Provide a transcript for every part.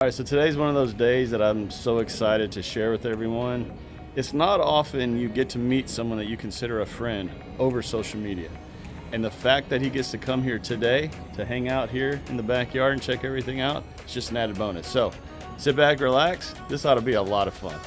All right, so today's one of those days that I'm so excited to share with everyone. It's not often you get to meet someone that you consider a friend over social media. And the fact that he gets to come here today to hang out here in the backyard and check everything out, it's just an added bonus. So sit back, relax. This ought to be a lot of fun.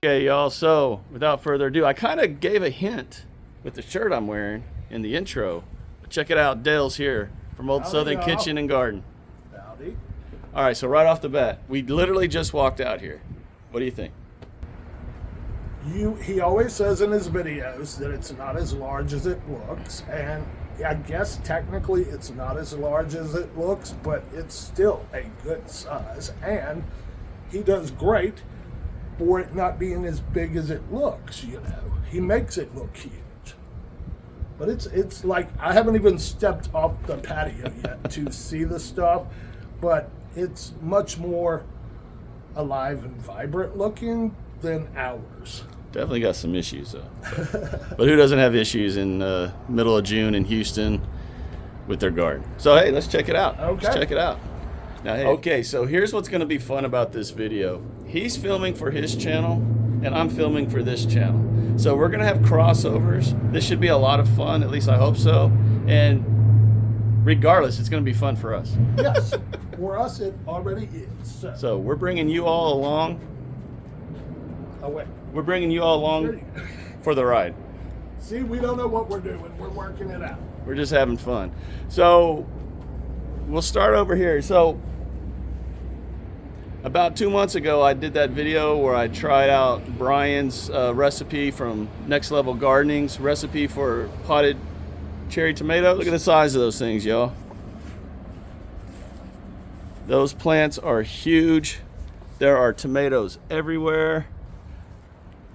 Okay, y'all, so without further ado, I kind of gave a hint with the shirt I'm wearing in the intro. Check it out, Dale's here from Old Southern Kitchen and Garden. Howdy. All right, so right off the bat, we literally just walked out here. What do you think? He always says in his videos that it's not as large as it looks, and I guess technically it's not as large as it looks, but it's still a good size, and he does great for it not being as big as it looks, you know. He makes it look huge. But it's like, I haven't even stepped off the patio yet to see the stuff, but it's much more alive and vibrant looking than ours. Definitely got some issues, though. But who doesn't have issues in the middle of June in Houston with their garden? So, hey, let's check it out. Okay. Let's check it out. Now, hey. Okay, so here's what's going to be fun about this video. He's filming for his channel, and I'm filming for this channel. So we're going to have crossovers. This should be a lot of fun, at least I hope so. And regardless, it's going to be fun for us. Yes, for us it already is. So we're bringing you all along. Oh, wait. We're bringing you all along for the ride. See, we don't know what we're doing. We're working it out. We're just having fun. So we'll start over here. So about 2 months ago, I did that video where I tried out Brian's recipe from Next Level Gardening's recipe for potted cherry tomatoes. Look at the size of those things, y'all. Those plants are huge. There are tomatoes everywhere.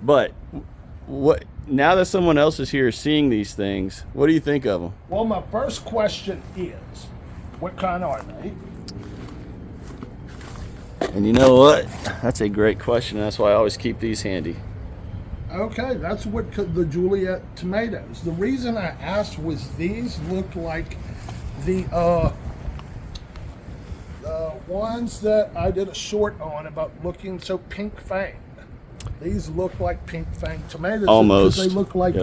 But what? Now that someone else is here seeing these things, what do you think of them? Well, my first question is, what kind are they? And you know what? That's a great question. That's why I always keep these handy. Okay, that's what the Juliet tomatoes. The reason I asked was these look like the ones that I did a short on about looking so pink fang. These look like pink fang tomatoes. Almost. Because they look like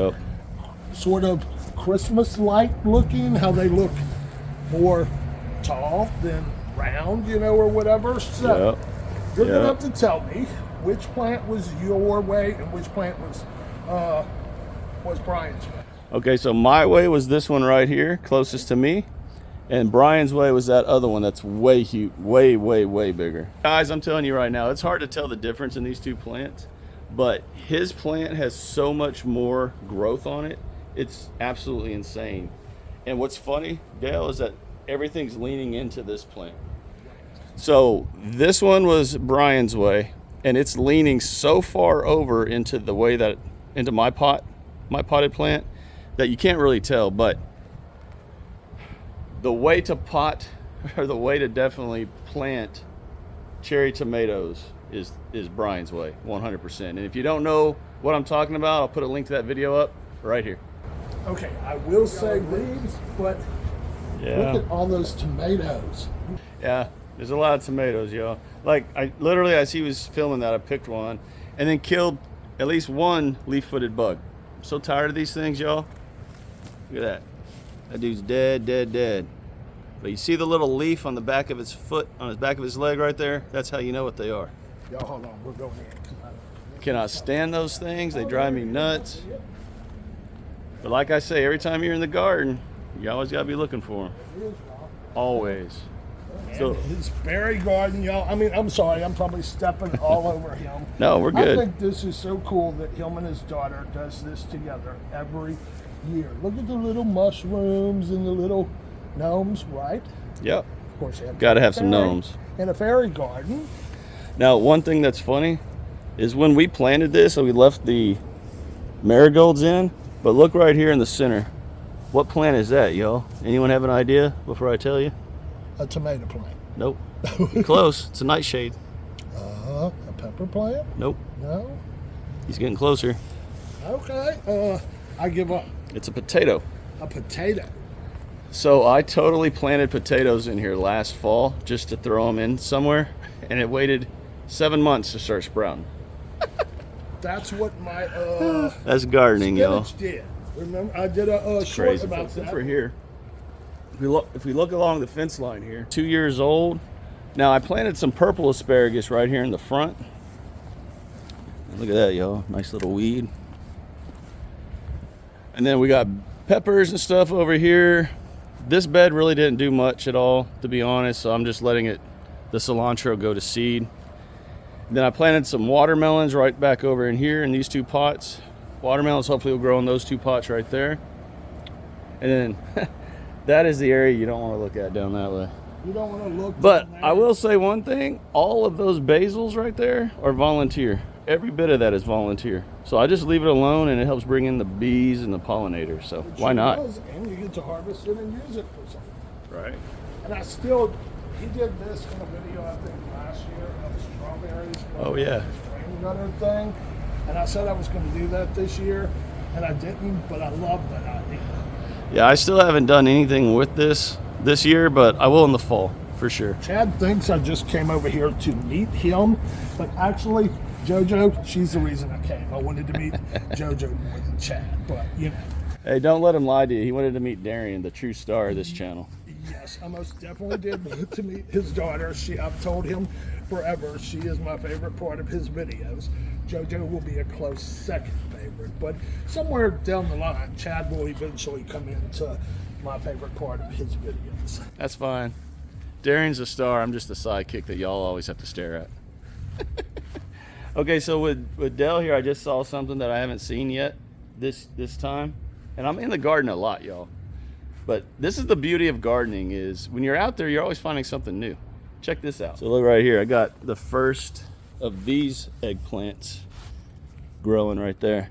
sort of Christmas-like looking, how they look more tall than round, you know, or whatever. So you're gonna have to tell me which plant was your way and which plant was Brian's way. Okay, so my way was this one right here, closest to me, and Brian's way was that other one that's way huge, way bigger. Guys, I'm telling you right now, it's hard to tell the difference in these two plants, but his plant has so much more growth on it. It's absolutely insane. And what's funny, Dale, is that everything's leaning into this plant. So this one was Brian's way, and it's leaning so far over into the way that into my potted plant that you can't really tell. But the way to pot, or the way to definitely plant cherry tomatoes is Brian's way, 100%. And if you don't know what I'm talking about, I'll put a link to that video up right here. Okay, I will say these, but look at all those tomatoes. Yeah, there's a lot of tomatoes, y'all. Like, as he was filming that, I picked one and then killed at least one leaf-footed bug. I'm so tired of these things, y'all. Look at that. That dude's dead. But you see the little leaf on the back of his foot, on his back of his leg right there? That's how you know what they are. Y'all, hold on, we're going in. Cannot stand those things. They drive me nuts. But like I say, every time you're in the garden, you always got to be looking for them. Always. So his berry garden, y'all. I mean, I'm sorry, I'm probably stepping all over him. No, we're good. I think this is so cool that him and his daughter does this together every year. Look at the little mushrooms and the little gnomes, right? Yep. Of course, got to have some gnomes. In a fairy garden. Now, one thing that's funny is when we planted this, we left the marigolds in, but look right here in the center. What plant is that, y'all? Anyone have an idea before I tell you? A tomato plant. Nope. Close. It's a nightshade. A pepper plant? Nope. No? He's getting closer. Okay. I give up. It's a potato. A potato. So I totally planted potatoes in here last fall just to throw them in somewhere, and it waited 7 months to start sprouting. That's what my That's gardening, y'all. spinach did. Remember, I did a short Crazy. about Since that. we're here, if we look along the fence line here, 2 years old. Now I planted some purple asparagus right here in the front. Look at that, y'all. Nice little weed. And then we got peppers and stuff over here. This bed really didn't do much at all, to be honest, so I'm just letting the cilantro go to seed. Then I planted some watermelons right back over in here in these 2 pots. Watermelons hopefully will grow in those 2 pots right there. And then that is the area you don't want to look at down that way. You don't want to look. But I will say one thing, all of those basils right there are volunteer. Every bit of that is volunteer. So I just leave it alone, and it helps bring in the bees and the pollinators. So why not? And you get to harvest it and use it for something. Right. And he did this in a video, I think, last year of strawberries. Oh, yeah. Rain gutter thing. And I said I was going to do that this year, and I didn't, but I love that idea. Yeah, I still haven't done anything with this year, but I will in the fall, for sure. Chad thinks I just came over here to meet him, but actually, JoJo, she's the reason I came. I wanted to meet JoJo more than Chad, but you know. Hey, don't let him lie to you. He wanted to meet Darian, the true star of this channel. Yes, I most definitely did want to meet his daughter. I've told him forever she is my favorite part of his videos. JoJo will be a close second favorite, but somewhere down the line, Chad will eventually come into my favorite part of his videos. That's fine. Darian's a star. I'm just the sidekick that y'all always have to stare at. Okay, so with Dell here, I just saw something that I haven't seen yet this time. And I'm in the garden a lot, y'all. But this is the beauty of gardening, is when you're out there, you're always finding something new. Check this out. So look right here. I got the first of these eggplants growing right there.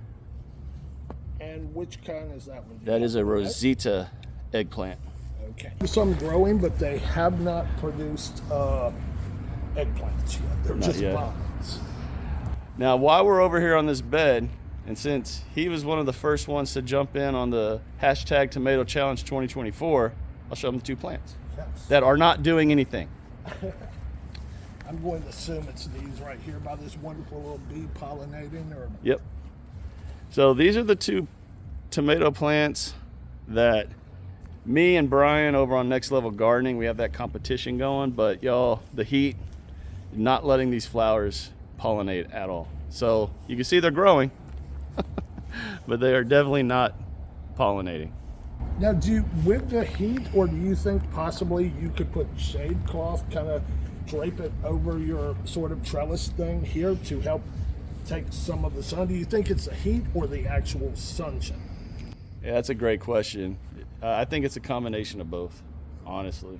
And which kind is that one? That is a Rosita eggplant. Okay. Some growing, but they have not produced eggplants yet. They're Not just yet. vines. Now, while we're over here on this bed, and since he was one of the first ones to jump in on the hashtag Tomato Challenge 2024, I'll show him the 2 plants Yes. that are not doing anything. I'm going to assume it's these right here by this wonderful little bee pollinating. Or Yep. So these are the 2 tomato plants that me and Brian over on Next Level Gardening, we have that competition going, but y'all, the heat, not letting these flowers pollinate at all. So you can see they're growing, but they are definitely not pollinating. now, with the heat, or do you think possibly you could put shade cloth, kind of drape it over your sort of trellis thing here to help take some of the sun? Do you think it's the heat or the actual sunshine? Yeah, that's a great question. I think it's a combination of both, honestly.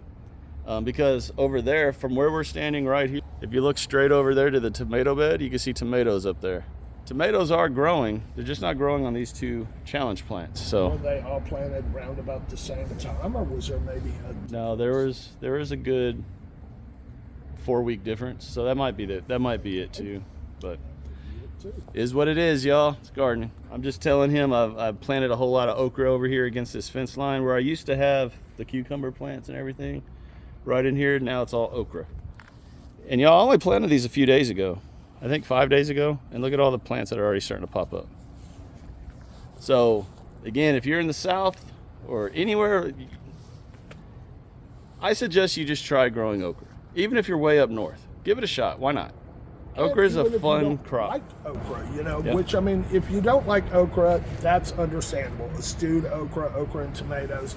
Because over there, from where we're standing right here, if you look straight over there to the tomato bed, you can see tomatoes up there. Tomatoes are growing. They're just not growing on these 2 challenge plants. So Were they all planted round about the same time, or was there maybe a... no, there was a good 4-week difference. So that might be it too. But is what it is, y'all. It's gardening. I'm just telling him I've planted a whole lot of okra over here against this fence line where I used to have the cucumber plants and everything right in here. Now it's all okra. And y'all, I only planted these a few days ago. I think 5 days ago. And look at all the plants that are already starting to pop up. So again, if you're in the South or anywhere, I suggest you just try growing okra. Even if you're way up north, give it a shot. Why not? Okra is a Even if you fun don't crop. like okra, you know, Yep. which, I mean, if you don't like okra, that's understandable. A stewed okra and tomatoes.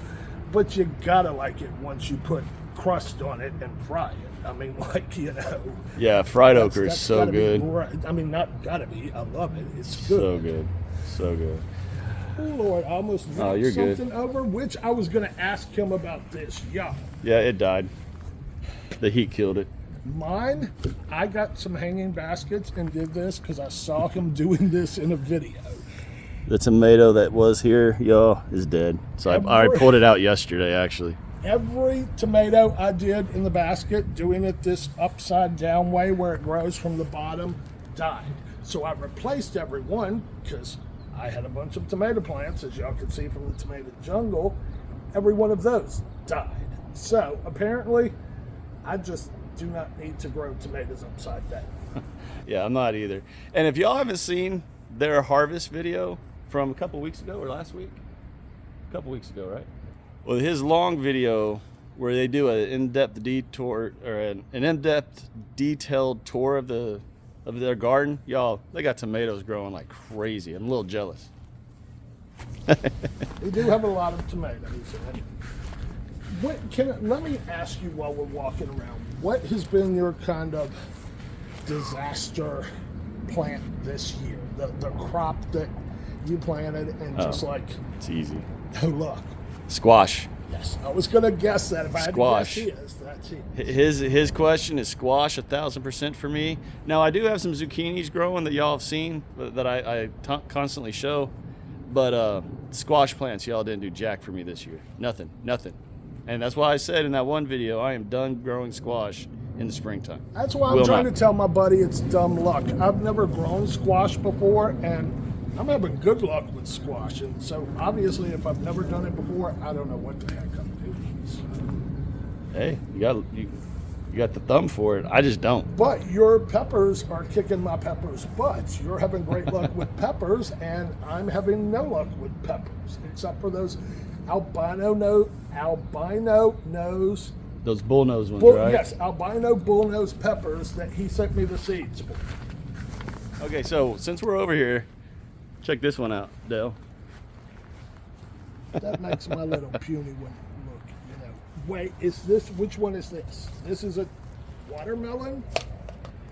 But you gotta like it once you put crust on it and fry it. I mean, like, you know. Yeah, fried okra is so gotta be good. I mean, not gotta be. I love it. It's So good. good. So good. Oh, Lord, I almost Oh, knocked you're good. something over, which I was going to ask him about this. Yeah. Yeah, it died. The heat killed it. Mine, I got some hanging baskets and did this because I saw him doing this in a video. The tomato that was here, y'all, is dead. So I pulled it out yesterday, actually. Every tomato I did in the basket, doing it this upside down way where it grows from the bottom, died. So I replaced every one because I had a bunch of tomato plants, as y'all can see from the tomato jungle, every one of those died. So apparently, I just do not need to grow tomatoes upside down. Yeah, I'm not either. And if y'all haven't seen their harvest video from a couple weeks ago or last week, a couple weeks ago, right? Well, his long video where they do an in-depth detour or an in-depth detailed tour of their garden, y'all, they got tomatoes growing like crazy. I'm a little jealous. We do have a lot of tomatoes. Let me ask you while we're walking around, what has been your kind of disaster plant this year? The crop that you planted and just like, it's easy. Oh, look. Squash. Yes, I was going to guess that. If I had Squash. to guess that's it. His question is squash, 1,000% for me. Now, I do have some zucchinis growing that y'all have seen that I constantly show. But squash plants, y'all didn't do jack for me this year. Nothing. And that's why I said in that one video, I am done growing squash in the springtime. That's why I'm trying to tell my buddy it's dumb luck. I've never grown squash before, and I'm having good luck with squash. And so obviously, if I've never done it before, I don't know what the heck I'm doing. Hey, you got the thumb for it. I just don't. But your peppers are kicking my peppers' butts. You're having great luck with peppers, and I'm having no luck with peppers, except for those albino nose. Those bullnose ones, right? Yes, albino bullnose peppers that he sent me the seeds for. Okay, so since we're over here, check this one out, Dale. That makes my little puny one look, you know. Wait, which one is this? This is a watermelon?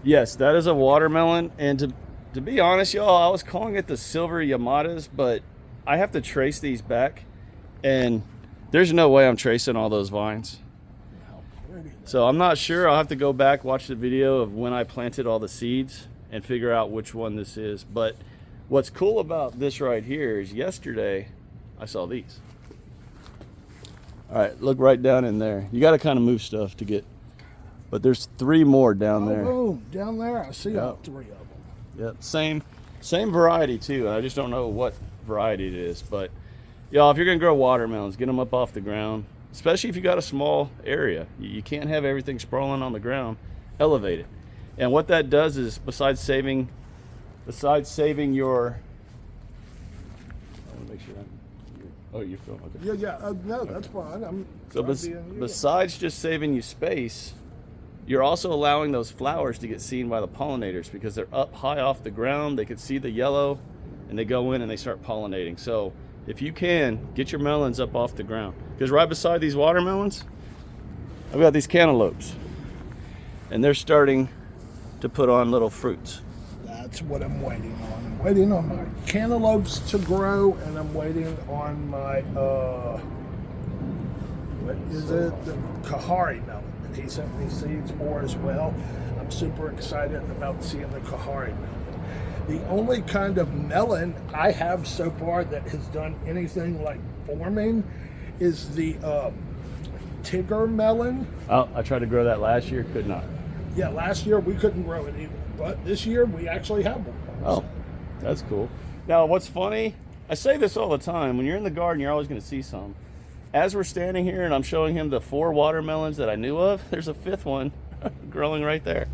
Yes, that is a watermelon. And to be honest, y'all, I was calling it the silver Yamatas, but I have to trace these back. And there's no way I'm tracing all those vines. So I'm not sure. I'll have to go back, watch the video of when I planted all the seeds and figure out which one this is. But what's cool about this right here is yesterday I saw these. All right, look right down in there. You got to kind of move stuff to get, but there's 3 more down there. Boom, down there. I see all 3 of them. Yep, same variety too. I just don't know what variety it is. But y'all, if you're gonna grow watermelons, get them up off the ground. Especially if you got a small area. You can't have everything sprawling on the ground. Elevate it. And what that does is, besides saving your, I want to make sure you're filming. Okay. Yeah. No, that's fine. So besides just saving you space, you're also allowing those flowers to get seen by the pollinators because they're up high off the ground. They can see the yellow, and they go in and they start pollinating. So if you can, get your melons up off the ground. Because right beside these watermelons, I've got these cantaloupes. And they're starting to put on little fruits. That's what I'm waiting on. I'm waiting on my cantaloupes to grow, and I'm waiting on my, what is it? The Kahari melon that he sent me seeds for as well. I'm super excited about seeing the Kahari melon. The only kind of melon I have so far that has done anything like forming is the Tigger melon. Oh, I tried to grow that last year, could not. Yeah, last year we couldn't grow it either, but this year we actually have one. Oh, that's cool. Now, what's funny, I say this all the time, when you're in the garden, you're always going to see some. As we're standing here and I'm showing him the 4 watermelons that I knew of, there's a 5th one growing right there.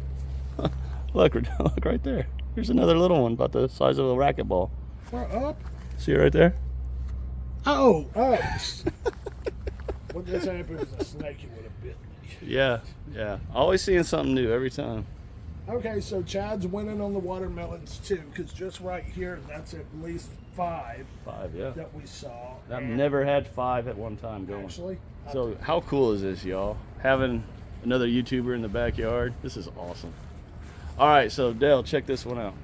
Look right there. Here's another little one about the size of a racquetball. We're up. See it right there? Oh. What this happened is a snake you would have bit me. Yeah. Always seeing something new every time. Okay, so Chad's winning on the watermelons too, because just right here, that's at least 5. 5, yeah. That we saw. I've never had 5 at one time going. Actually. So how cool is this, y'all? Having another YouTuber in the backyard. This is awesome. All right, so Dale, check this one out.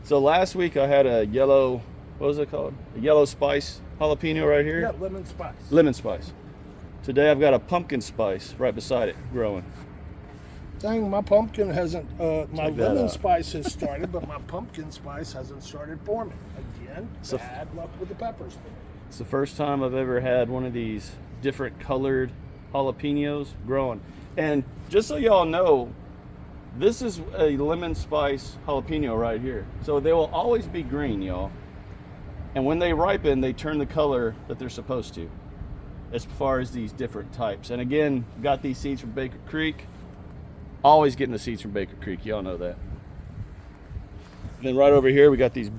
So last week I had a yellow, what was it called? A yellow spice jalapeno right here. Yeah, lemon spice. Lemon spice. Today I've got a pumpkin spice right beside it growing. Dang, my pumpkin hasn't, my Check that lemon out. spice has started, but my pumpkin spice hasn't started forming. Again, So- bad luck with the peppers. It's the first time I've ever had one of these different colored jalapenos growing. And just so y'all know, this is a lemon spice jalapeno right here. So they will always be green, y'all. And when they ripen, they turn the color that they're supposed to. as far as these different types. And again, got these seeds from Baker Creek. Always getting the seeds from Baker Creek. Y'all know that. And then right over here, we got these.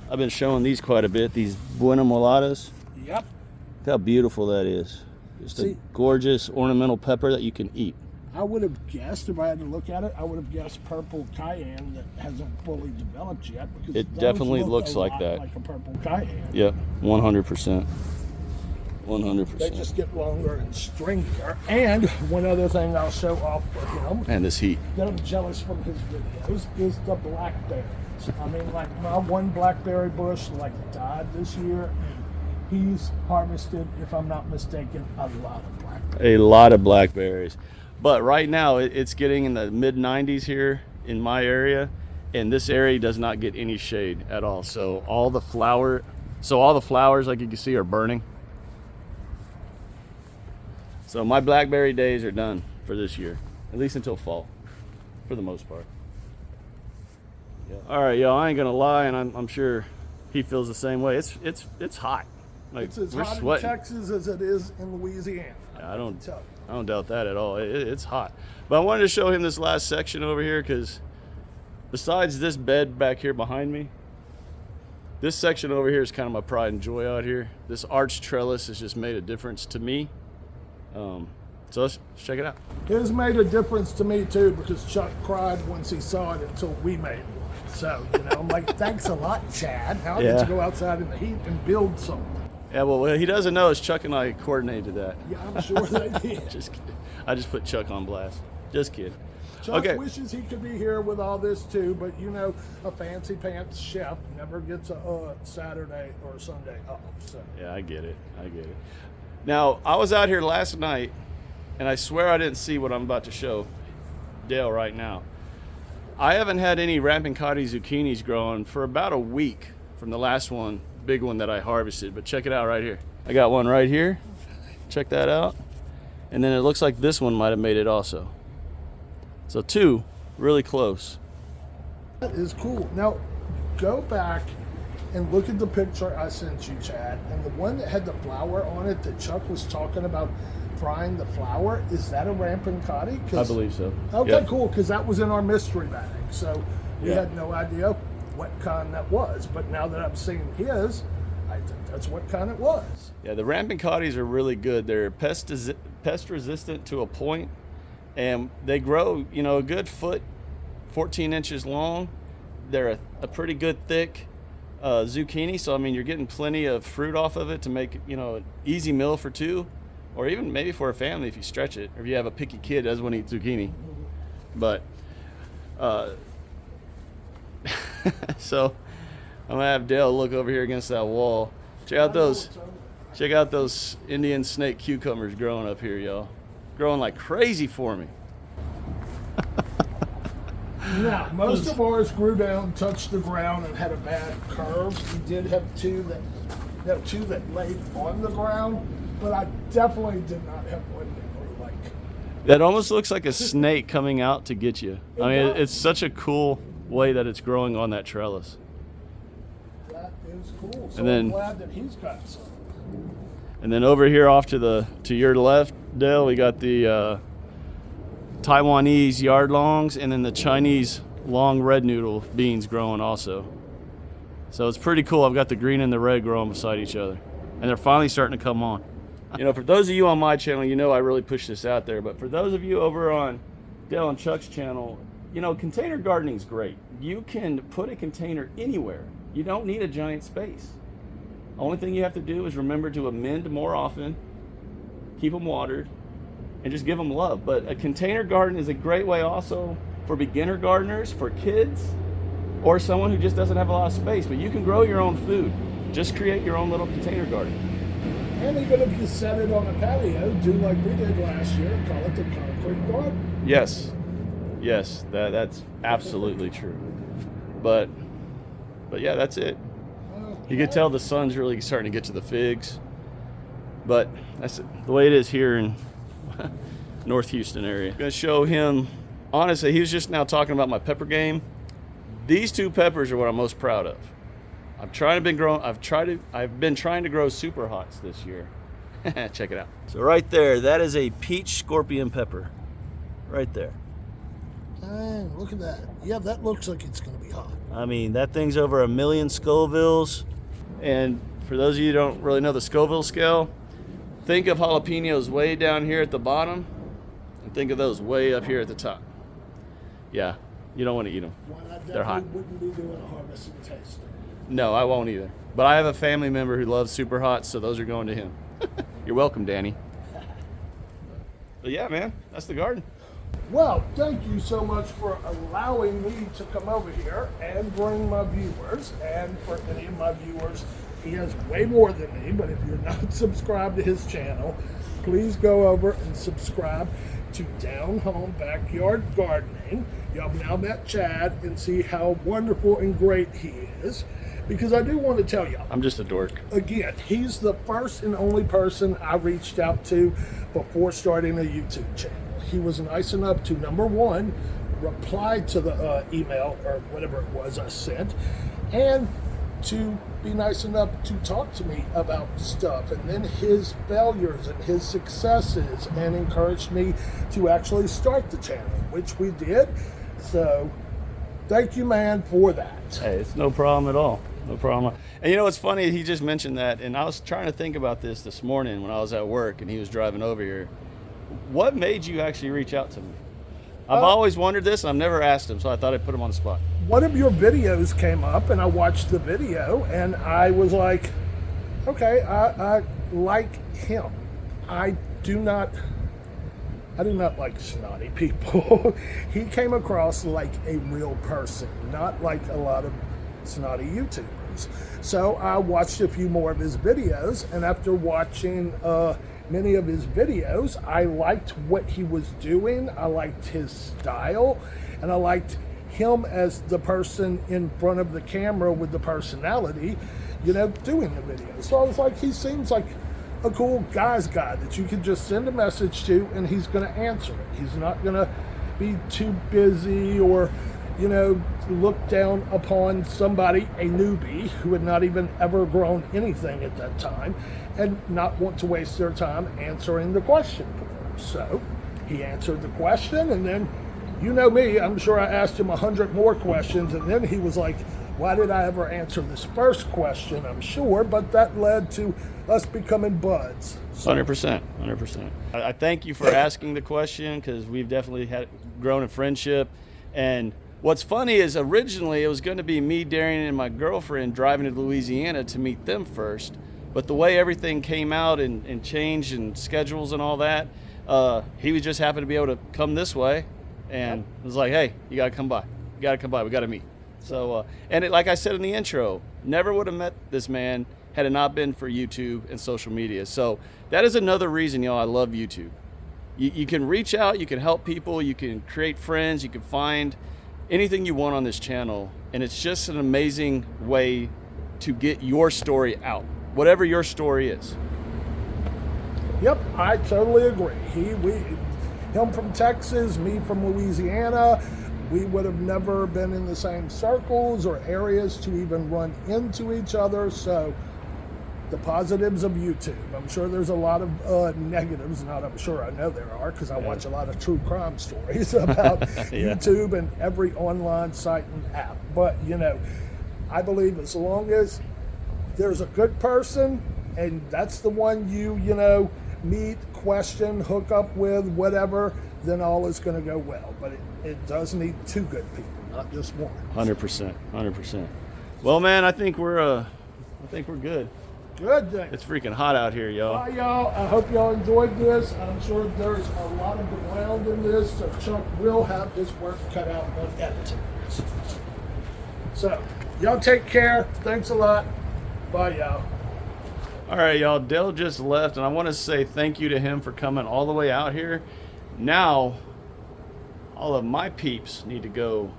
I've been showing these quite a bit. These Buena Mulatas. Yep. Look how beautiful that is. Just a gorgeous ornamental pepper that you can eat. I would have guessed, if I had to look at it, I would have guessed purple cayenne that hasn't fully developed yet. Because It definitely look looks a like lot that. like a purple cayenne. Yep, 100%. 100%. They just get longer and stringier. And one other thing I'll show off for him, And this heat. that I'm jealous from his videos, is the blackberries. I mean, like my one blackberry bush died this year, and he's harvested, if I'm not mistaken, a lot of blackberries. A lot of blackberries. But right now it's getting in the mid 90s here in my area, and this area does not get any shade at all. So all the flowers, like you can see, are burning. So my blackberry days are done for this year, at least until fall, for the most part. Yeah. All right, y'all. I ain't gonna lie, and I'm sure he feels the same way. It's hot. Like, It's as we're hot sweating. in Texas as it is in Louisiana. Yeah, I don't tell you. I don't doubt that at all. It's hot. But I wanted to show him this last section over here because besides this bed back here behind me, this section over here is kind of my pride and joy out here. This arched trellis has just made a difference to me. So let's check it out. It has made a difference to me too, because Chuck cried once he saw it until we made one. So, I'm like, thanks a lot, Chad. Now I get to go outside in the heat and build something. Yeah, well, what he doesn't know is Chuck and I coordinated that. Yeah, I'm sure they did. Just kidding. I just put Chuck on blast. Just kidding. Chuck Okay. wishes he could be here with all this too, but a fancy pants chef never gets a Saturday or Sunday off. So Yeah, I get it. Now, I was out here last night, and I swear I didn't see what I'm about to show Dale right now. I haven't had any Rampicati zucchinis growing for about a week from the last one, big one that I harvested. But check it out right here. I got one right here. Check that out. And then it looks like this one might have made it also. So two really close. that is cool. Now, go back and look at the picture I sent you, Chad, and the one that had the flower on it that Chuck was talking about frying the flour, is that a Rampicati? I believe so. Okay, Yep. cool, because that was in our mystery bag. So we Yeah. had no idea what kind that was. But now that I'm seeing his, I think that's what kind it was. Yeah, the Rampicatis are really good. They're pest resistant to a point, and they grow, a good foot, 14 inches long. They're a pretty good thick zucchini. So, I mean, you're getting plenty of fruit off of it to make, an easy meal for two, or even maybe for a family if you stretch it, or if you have a picky kid that doesn't want to eat zucchini. But, so I'm gonna have Dale look over here against that wall. Check out those Indian snake cucumbers growing up here, y'all. Growing like crazy for me. Now, most of ours grew down, touched the ground, and had a bad curve. We did have two that laid on the ground, but I definitely did not have one that grew like. That almost looks like a snake coming out to get you. I mean, does. it's such a cool way that it's growing on that trellis. That is cool. So And then- I'm glad that he's got some. And then over here off to your left, Dale, we got the Taiwanese yard longs, and then the Chinese long red noodle beans growing also. So it's pretty cool. I've got the green and the red growing beside each other, and they're finally starting to come on. For those of you on my channel, I really push this out there. But for those of you over on Dale and Chuck's channel, container gardening is great. You can put a container anywhere. You don't need a giant space. Only thing you have to do is remember to amend more often, keep them watered, and just give them love. But a container garden is a great way also for beginner gardeners, for kids, or someone who just doesn't have a lot of space. But you can grow your own food. Just create your own little container garden. And even if you set it on a patio, do like we did last year, call it the concrete garden. Yes, that's absolutely true. But yeah, that's it. You can tell the sun's really starting to get to the figs, but that's the way it is here in North Houston area. I'm gonna show him. Honestly, he was just now talking about my pepper game. These two peppers are what I'm most proud of. I've been trying to grow super hots this year, Check it out. So right there, that is a peach scorpion pepper. Right there. Dang, look at that. Yeah, that looks like it's going to be hot. I mean, that thing's over 1 million Scovilles. And for those of you who don't really know the Scoville scale, think of jalapenos way down here at the bottom, and think of those way up here at the top. Yeah, you don't want to eat them. Well, I They're hot. wouldn't be doing a harvest and tasting. No, I won't either. But I have a family member who loves super hot, so those are going to him. You're welcome, Danny. But yeah, man, that's the garden. Well, thank you so much for allowing me to come over here and bring my viewers. And for any of my viewers, he has way more than me, but if you're not subscribed to his channel, please go over and subscribe to Down Home Backyard Gardening. Y'all now met Chad and see how wonderful and great he is. Because I do want to tell y'all, I'm just a dork. again, he's the first and only person I reached out to before starting a YouTube channel. He was nice enough to, number one, reply to the email or whatever it was I sent, and to be nice enough to talk to me about stuff, and then his failures and his successes, and encouraged me to actually start the channel, which we did. So thank you, man, for that. Hey, it's no problem at all. No problem. And you know what's funny? He just mentioned that, and I was trying to think about this morning when I was at work and he was driving over here. What made you actually reach out to me? I've always wondered this, and I've never asked him, so I thought I'd put him on the spot. One of your videos came up, and I watched the video, and I was like, okay, I like him. I do not like snotty people. He came across like a real person, not like a lot of snotty YouTubers. So I watched a few more of his videos, and after watching many of his videos, I liked what he was doing. I liked his style, and I liked him as the person in front of the camera with the personality, you know, doing the video. So I was like, he seems like a cool guy's guy that you could just send a message to and he's going to answer it. He's not going to be too busy or, you know, look down upon somebody, a newbie who had not even ever grown anything at that time, and not want to waste their time answering the question for them. So he answered the question, and then, you know me, I'm sure I asked him 100 more questions, and then he was like, why did I ever answer this first question? I'm sure, but that led to us becoming buds. 100%, 100%. I thank you for asking the question, because we've definitely had grown in friendship. And what's funny is originally it was going to be me, Darian, and my girlfriend driving to Louisiana to meet them first. But the way everything came out and changed and schedules and all that, he was just happened to be able to come this way, and was like, hey, you got to come by. You got to come by. We got to meet. So, and it, like I said in the intro, never would have met this man had it not been for YouTube and social media. So that is another reason, y'all, I love YouTube. You can reach out, you can help people, you can create friends, you can find anything you want on this channel. And it's just an amazing way to get your story out, whatever your story is. Yep, I totally agree. Him from Texas, me from Louisiana, we would have never been in the same circles or areas to even run into each other. So the positives of YouTube. I'm sure there's a lot of negatives. Not I'm sure, I know there are, because I watch a lot of true crime stories about YouTube and every online site and app. But, you know, I believe as long as there's a good person and that's the one you know, meet, question, hook up with, whatever, then all is going to go well. But it does need two good people, not just one. 100%, 100%. Well, man, I think we're good. Good thing. It's freaking hot out here, y'all. Bye, y'all. I hope y'all enjoyed this. I'm sure there's a lot of ground in this, so Chuck will have his work cut out on editing this. So, y'all take care. Thanks a lot. Bye, y'all. All right, y'all. Dale just left, and I want to say thank you to him for coming all the way out here. Now, all of my peeps need to go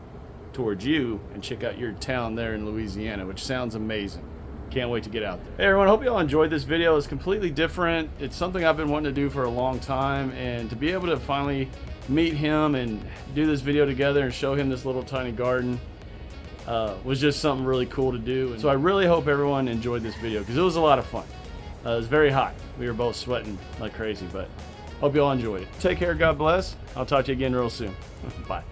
towards you and check out your town there in Louisiana, which sounds amazing. Can't wait to get out there. Hey everyone, hope you all enjoyed this video. It's completely different. It's something I've been wanting to do for a long time, and to be able to finally meet him and do this video together and show him this little tiny garden was just something really cool to do. And so I really hope everyone enjoyed this video, because it was a lot of fun. It was very hot. We were both sweating like crazy, but hope you all enjoyed it. Take care. God bless. I'll talk to you again real soon. Bye.